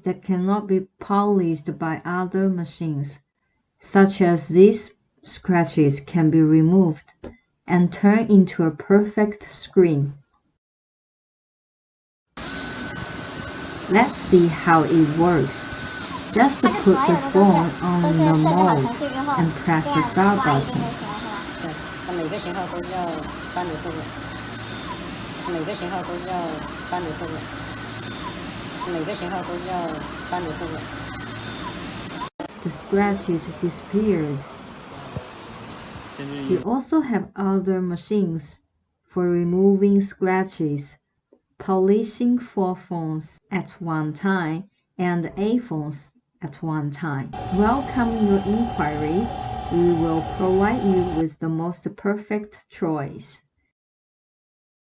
That cannot be polished by other machines, such as these scratches can be removed and turned into a perfect screen. Let's see how it works. Just put the phone on the mode and press the start button. The scratches disappeared. You also have other machines for removing scratches, polishing 4 phones at one time and iPhones at one time. Welcome your inquiry. We will provide you with the most perfect choice.